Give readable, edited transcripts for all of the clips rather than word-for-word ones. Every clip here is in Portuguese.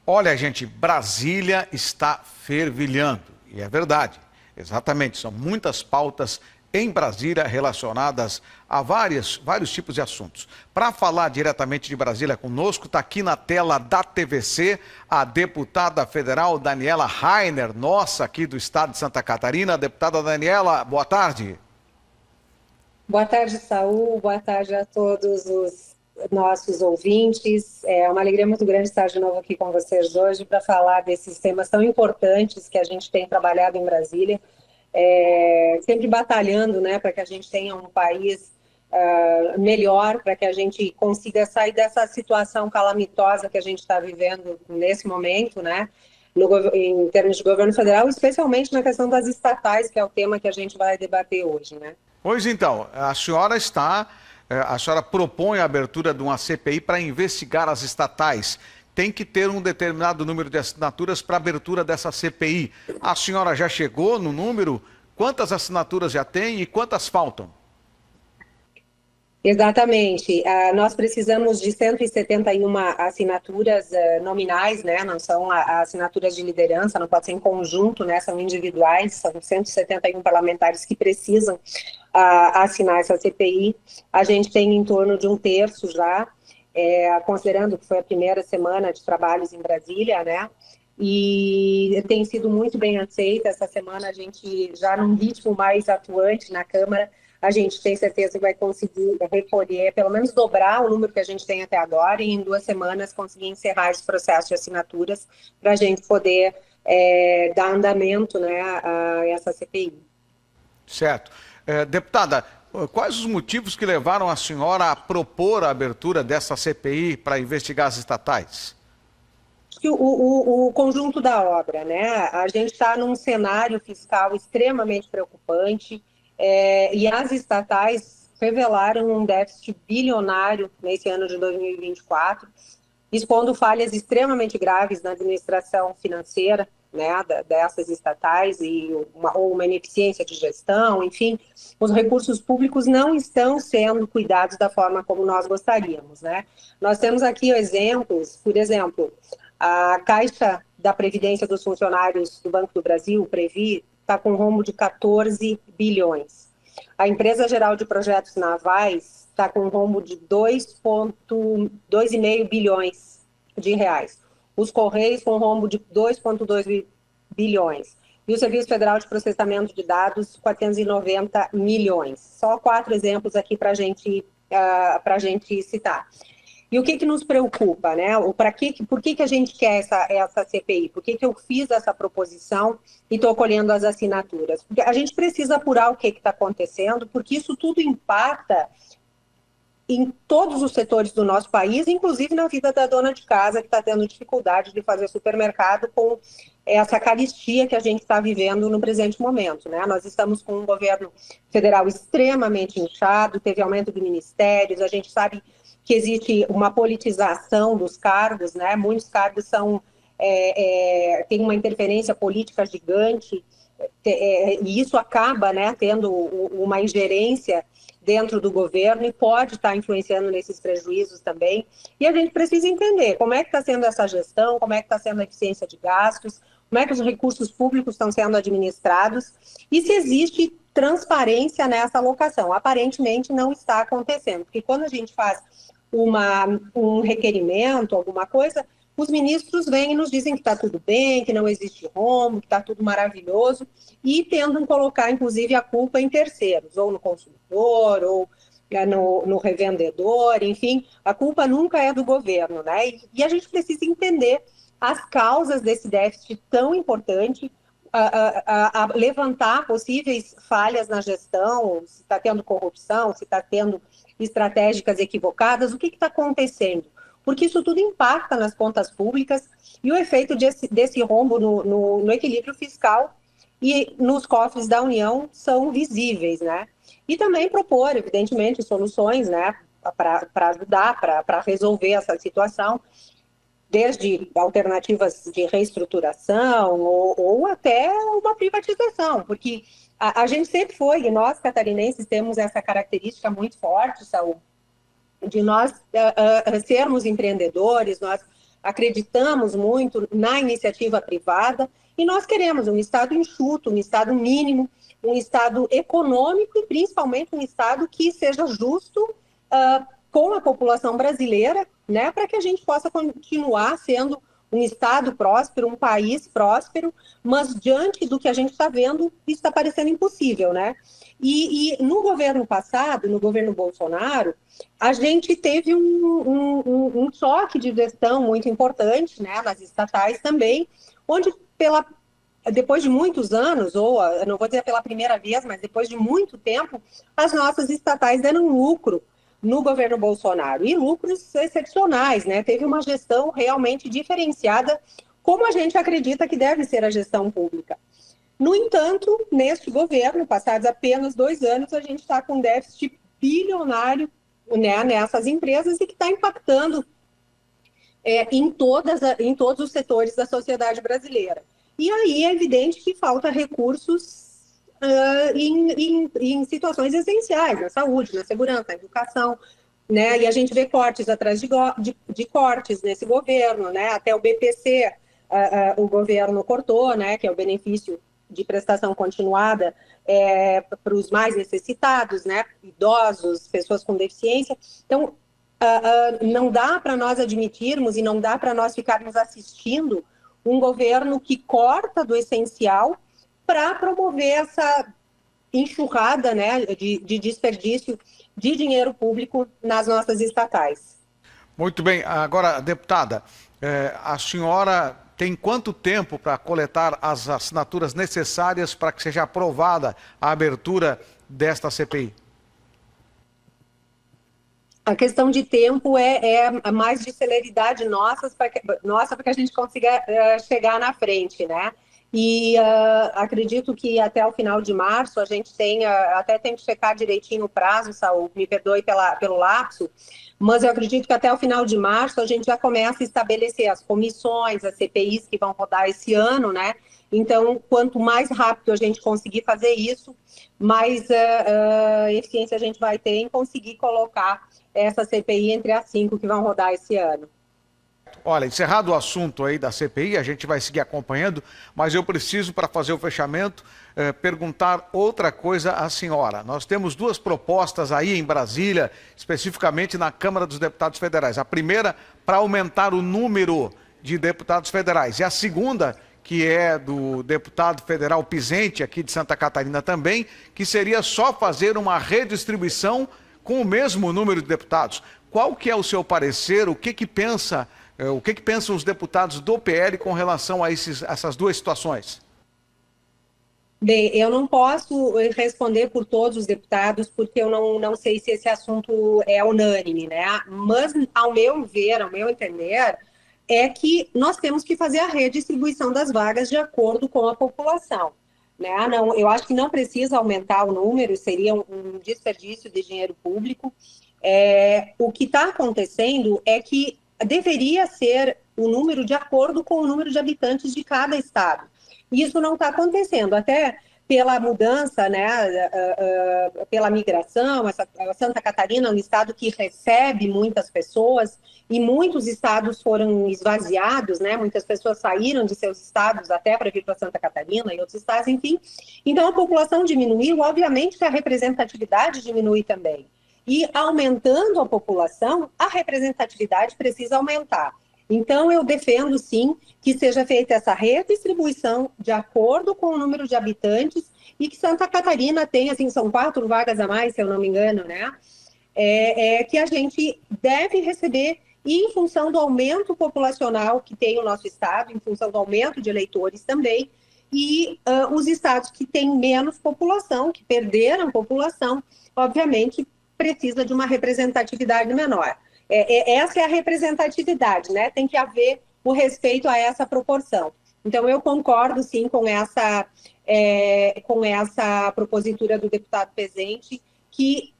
Olha, gente, Brasília está fervilhando. E é verdade, exatamente. São muitas pautas em Brasília relacionadas a vários tipos de assuntos. Para falar diretamente de Brasília conosco, está aqui na tela da TVC a deputada federal Daniela Rainer, nossa, aqui do estado de Santa Catarina. Deputada Daniela, boa tarde. Boa tarde, Saul. Boa tarde a todos os nossos ouvintes. É uma alegria muito grande estar de novo aqui com vocês hoje para falar desses temas tão importantes que a gente tem trabalhado em Brasília, sempre batalhando, né, para que a gente tenha um país melhor, para que a gente consiga sair dessa situação calamitosa que a gente está vivendo nesse momento, né, em termos de governo federal, especialmente na questão das estatais, que é o tema que a gente vai debater hoje, né? Pois então, a senhora propõe a abertura de uma CPI para investigar as estatais. Tem que ter um determinado número de assinaturas para a abertura dessa CPI. A senhora já chegou no número? Quantas assinaturas já tem e quantas faltam? Exatamente. Nós precisamos de 171 assinaturas nominais, né? Não são assinaturas de liderança, não pode ser em conjunto, né? São individuais, são 171 parlamentares que precisam assinar essa CPI. A gente tem em torno de um terço já, considerando que foi a primeira semana de trabalhos em Brasília, né? E tem sido muito bem aceita. Essa semana a gente já num ritmo mais atuante na Câmara, a gente tem certeza que vai conseguir recolher, pelo menos dobrar o número que a gente tem até agora e em 2 semanas conseguir encerrar esse processo de assinaturas para a gente poder dar andamento, né, a essa CPI. Certo. Deputada, quais os motivos que levaram a senhora a propor a abertura dessa CPI para investigar as estatais? O conjunto da obra, né? A gente está num cenário fiscal extremamente preocupante, e as estatais revelaram um déficit bilionário nesse ano de 2024, expondo falhas extremamente graves na administração financeira, né, dessas estatais ou uma ineficiência de gestão, enfim, os recursos públicos não estão sendo cuidados da forma como nós gostaríamos, né? Nós temos aqui exemplos, por exemplo, a Caixa da Previdência dos Funcionários do Banco do Brasil, o Previ, está com um rombo de 14 bilhões. A Empresa Geral de Projetos Navais está com um rombo de 2,5 bilhões de reais. Os Correios com um rombo de 2,2 bilhões. E o Serviço Federal de Processamento de Dados, 490 milhões. Só 4 exemplos aqui para a gente citar. E o que nos preocupa, né? Por que a gente quer essa CPI? Por que eu fiz essa proposição e estou colhendo as assinaturas? Porque a gente precisa apurar o que está acontecendo, porque isso tudo impacta em todos os setores do nosso país, inclusive na vida da dona de casa, que está tendo dificuldade de fazer supermercado com essa carestia que a gente está vivendo no presente momento, né? Nós estamos com um governo federal extremamente inchado, teve aumento de ministérios, a gente sabe que existe uma politização dos cargos, né? Muitos cargos têm uma interferência política gigante, e isso acaba, né, tendo uma ingerência dentro do governo e pode estar influenciando nesses prejuízos também. E a gente precisa entender como é que está sendo essa gestão, como é que está sendo a eficiência de gastos, como é que os recursos públicos estão sendo administrados e se existe transparência nessa alocação. Aparentemente não está acontecendo, porque quando a gente faz um requerimento, alguma coisa, os ministros vêm e nos dizem que está tudo bem, que não existe rombo, que está tudo maravilhoso, e tentam colocar, inclusive, a culpa em terceiros, ou no consumidor, ou no revendedor, enfim, a culpa nunca é do governo, né? E a gente precisa entender as causas desse déficit tão importante, a levantar possíveis falhas na gestão, se está tendo corrupção, se está tendo estratégicas equivocadas, o que está acontecendo? Porque isso tudo impacta nas contas públicas e o efeito desse rombo no equilíbrio fiscal e nos cofres da União são visíveis, né? E também propor, evidentemente, soluções, né, para ajudar, para resolver essa situação, desde alternativas de reestruturação ou até uma privatização, porque a gente sempre foi, e nós catarinenses temos essa característica muito forte, Saúl, de nós sermos empreendedores, nós acreditamos muito na iniciativa privada e nós queremos um Estado enxuto, um Estado mínimo, um Estado econômico e principalmente um Estado que seja justo com a população brasileira, né, para que a gente possa continuar sendo um Estado próspero, um país próspero, mas diante do que a gente está vendo, isso está parecendo impossível, né? E no governo passado, no governo Bolsonaro, a gente teve um choque de gestão muito importante, né, nas estatais também, onde depois de muitos anos, ou não vou dizer pela primeira vez, mas depois de muito tempo, as nossas estatais deram lucro no governo Bolsonaro, e lucros excepcionais, né? Teve uma gestão realmente diferenciada, como a gente acredita que deve ser a gestão pública. No entanto, neste governo, passados apenas 2 anos, a gente está com um déficit bilionário, né, nessas empresas e que está impactando em todos os setores da sociedade brasileira. E aí é evidente que falta recursos em situações essenciais, na saúde, na segurança, na educação, né? E a gente vê cortes atrás de cortes nesse governo, né? Até o BPC, o governo cortou, né? Que é o benefício de prestação continuada para os mais necessitados, né? Idosos, pessoas com deficiência. Então, não dá para nós admitirmos e não dá para nós ficarmos assistindo um governo que corta do essencial para promover essa enxurrada, né, de desperdício de dinheiro público nas nossas estatais. Muito bem. Agora, deputada, a senhora tem quanto tempo para coletar as assinaturas necessárias para que seja aprovada a abertura desta CPI? A questão de tempo é mais de celeridade nossa para que a gente consiga chegar na frente, né? E acredito que até o final de março a gente até tem que checar direitinho o prazo, Saul, me perdoe pelo lapso, mas eu acredito que até o final de março a gente já começa a estabelecer as comissões, as CPIs que vão rodar esse ano, né? Então, quanto mais rápido a gente conseguir fazer isso, mais eficiência a gente vai ter em conseguir colocar essa CPI entre as 5 que vão rodar esse ano. Olha, encerrado o assunto aí da CPI, a gente vai seguir acompanhando, mas eu preciso, para fazer o fechamento, perguntar outra coisa à senhora. Nós temos 2 propostas aí em Brasília, especificamente na Câmara dos Deputados Federais. A primeira, para aumentar o número de deputados federais, e a segunda, que é do deputado federal Pizente, aqui de Santa Catarina também, que seria só fazer uma redistribuição com o mesmo número de deputados. Qual que é o seu parecer, o que pensam os deputados do PL com relação a essas 2 situações? Bem, eu não posso responder por todos os deputados, porque eu não sei se esse assunto é unânime, né? Mas, ao meu ver, ao meu entender, é que nós temos que fazer a redistribuição das vagas de acordo com a população. Né? Não, eu acho que não precisa aumentar o número, seria um desperdício de dinheiro público. O que está acontecendo é que deveria ser o número de acordo com o número de habitantes de cada estado. E isso não está acontecendo, até pela mudança, né, pela migração. Santa Catarina é um estado que recebe muitas pessoas e muitos estados foram esvaziados, né, muitas pessoas saíram de seus estados até para vir para Santa Catarina e outros estados, enfim. Então a população diminuiu, obviamente que a representatividade diminui também. E aumentando a população, a representatividade precisa aumentar. Então, eu defendo, sim, que seja feita essa redistribuição de acordo com o número de habitantes e que Santa Catarina tem, assim, são 4 vagas a mais, se eu não me engano, né? Que a gente deve receber e em função do aumento populacional que tem o nosso estado, em função do aumento de eleitores também, e os estados que têm menos população, que perderam população, obviamente, precisa de uma representatividade menor. Essa é a representatividade, né? Tem que haver o respeito a essa proporção. Então, eu concordo, sim, com essa propositura do deputado Pezente, que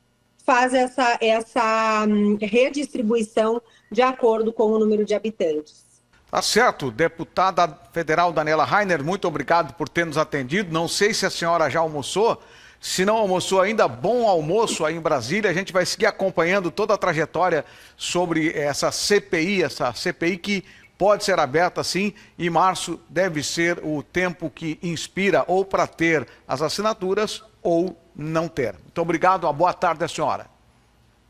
faz essa redistribuição de acordo com o número de habitantes. Tá certo, deputada federal Daniela Rainer, muito obrigado por ter nos atendido. Não sei se a senhora já almoçou. Se não almoçou ainda, bom almoço aí em Brasília. A gente vai seguir acompanhando toda a trajetória sobre essa CPI que pode ser aberta sim, e março deve ser o tempo que inspira ou para ter as assinaturas ou não ter. Muito obrigado, uma boa tarde à senhora.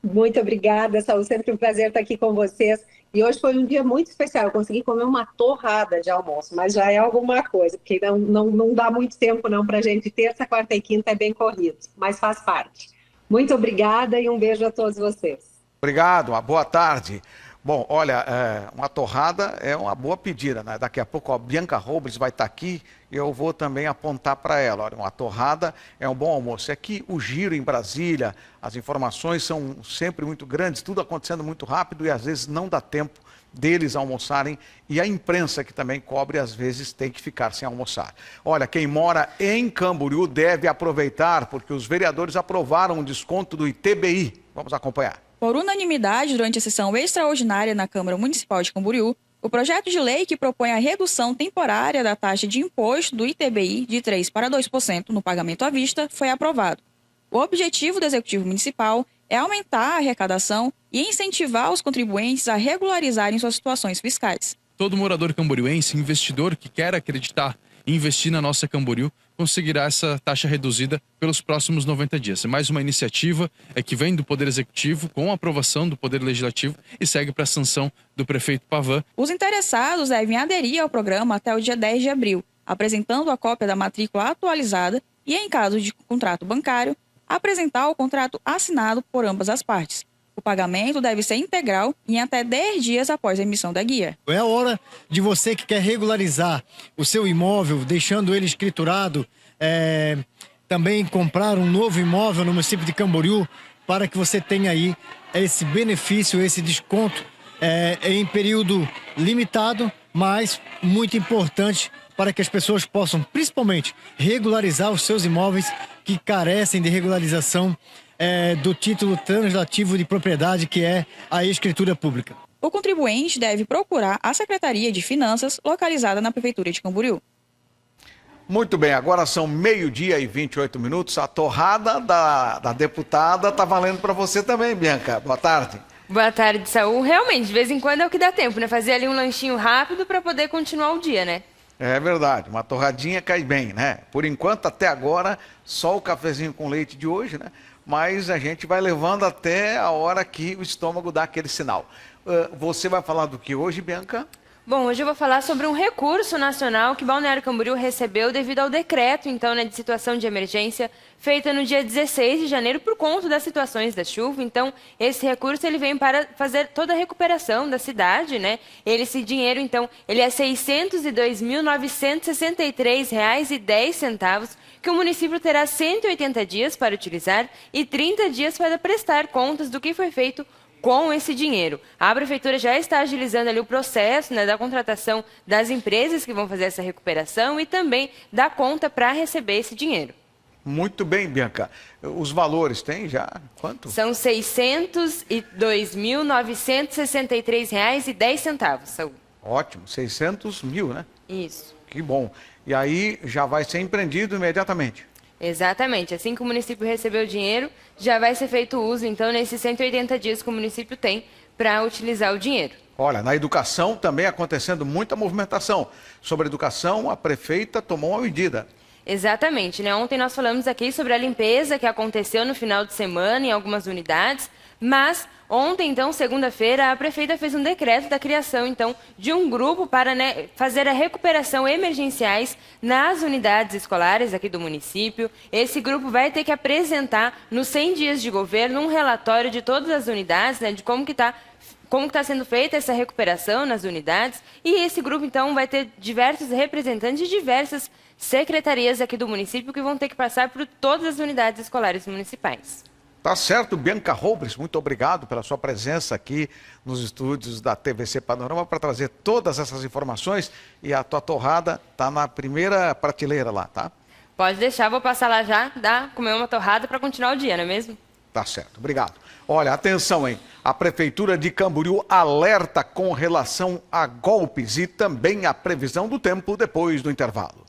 Muito obrigada, Saúl. Sempre um prazer estar aqui com vocês. E hoje foi um dia muito especial. Eu consegui comer uma torrada de almoço, mas já é alguma coisa, porque não dá muito tempo não para a gente. Terça, quarta e quinta é bem corrido, mas faz parte. Muito obrigada e um beijo a todos vocês. Obrigado, uma boa tarde. Bom, olha, uma torrada é uma boa pedida, né? Daqui a pouco a Bianca Robles vai estar aqui e eu vou também apontar para ela. Olha, uma torrada é um bom almoço. É que o giro em Brasília, as informações são sempre muito grandes, tudo acontecendo muito rápido e às vezes não dá tempo deles almoçarem e a imprensa que também cobre às vezes tem que ficar sem almoçar. Olha, quem mora em Camboriú deve aproveitar porque os vereadores aprovaram um desconto do ITBI. Vamos acompanhar. Por unanimidade, durante a sessão extraordinária na Câmara Municipal de Camboriú, o projeto de lei que propõe a redução temporária da taxa de imposto do ITBI de 3% para 2% no pagamento à vista foi aprovado. O objetivo do Executivo Municipal é aumentar a arrecadação e incentivar os contribuintes a regularizarem suas situações fiscais. Todo morador camboriuense, investidor que quer acreditar e investir na nossa Camboriú, conseguirá essa taxa reduzida pelos próximos 90 dias. É mais uma iniciativa que vem do Poder Executivo, com a aprovação do Poder Legislativo e segue para a sanção do prefeito Pavan. Os interessados devem aderir ao programa até o dia 10 de abril, apresentando a cópia da matrícula atualizada e, em caso de contrato bancário, apresentar o contrato assinado por ambas as partes. O pagamento deve ser integral em até 10 dias após a emissão da guia. É a hora de você que quer regularizar o seu imóvel, deixando ele escriturado, também comprar um novo imóvel no município de Camboriú, para que você tenha aí esse benefício, esse desconto em período limitado, mas muito importante para que as pessoas possam, principalmente, regularizar os seus imóveis que carecem de regularização do título translativo de propriedade, que é a escritura pública. O contribuinte deve procurar a Secretaria de Finanças localizada na Prefeitura de Camboriú. Muito bem, agora são 12h e 28 minutos. A torrada da deputada está valendo para você também, Bianca. Boa tarde. Boa tarde, Saúl. Realmente, de vez em quando é o que dá tempo, né? Fazer ali um lanchinho rápido para poder continuar o dia, né? É verdade, uma torradinha cai bem, né? Por enquanto, até agora, só o cafezinho com leite de hoje, né? Mas a gente vai levando até a hora que o estômago dá aquele sinal. Você vai falar do que hoje, Bianca? Bom, hoje eu vou falar sobre um recurso nacional que Balneário Camboriú recebeu devido ao decreto, então, né, de situação de emergência feita no dia 16 de janeiro por conta das situações da chuva. Então, esse recurso ele vem para fazer toda a recuperação da cidade, né? Esse dinheiro, então, ele é R$ 602.963,10, que o município terá 180 dias para utilizar e 30 dias para prestar contas do que foi feito com esse dinheiro. A prefeitura já está agilizando ali o processo, né, da contratação das empresas que vão fazer essa recuperação e também da conta para receber esse dinheiro. Muito bem, Bianca. Os valores tem já? Quanto? São R$ 602.963,10, Saúl. Ótimo, 600 mil, né? Isso. Que bom. E aí já vai ser empreendido imediatamente. Exatamente. Assim que o município receber o dinheiro, já vai ser feito uso, então, nesses 180 dias que o município tem para utilizar o dinheiro. Olha, na educação também acontecendo muita movimentação. Sobre a educação, a prefeita tomou uma medida. Exatamente, né? Ontem nós falamos aqui sobre a limpeza que aconteceu no final de semana em algumas unidades, mas ontem, então, segunda-feira, a prefeita fez um decreto da criação, então, de um grupo para, né, fazer a recuperação emergenciais nas unidades escolares aqui do município. Esse grupo vai ter que apresentar, nos 100 dias de governo, um relatório de todas as unidades, né, de como que está sendo feita essa recuperação nas unidades. E esse grupo, então, vai ter diversos representantes de diversas secretarias aqui do município que vão ter que passar por todas as unidades escolares municipais. Tá certo, Bianca Robles, muito obrigado pela sua presença aqui nos estúdios da TVC Panorama para trazer todas essas informações, e a tua torrada tá na primeira prateleira lá, tá? Pode deixar, vou passar lá já, comer uma torrada para continuar o dia, não é mesmo? Tá certo, obrigado. Olha, atenção, hein? A Prefeitura de Camboriú alerta com relação a golpes e também a previsão do tempo depois do intervalo.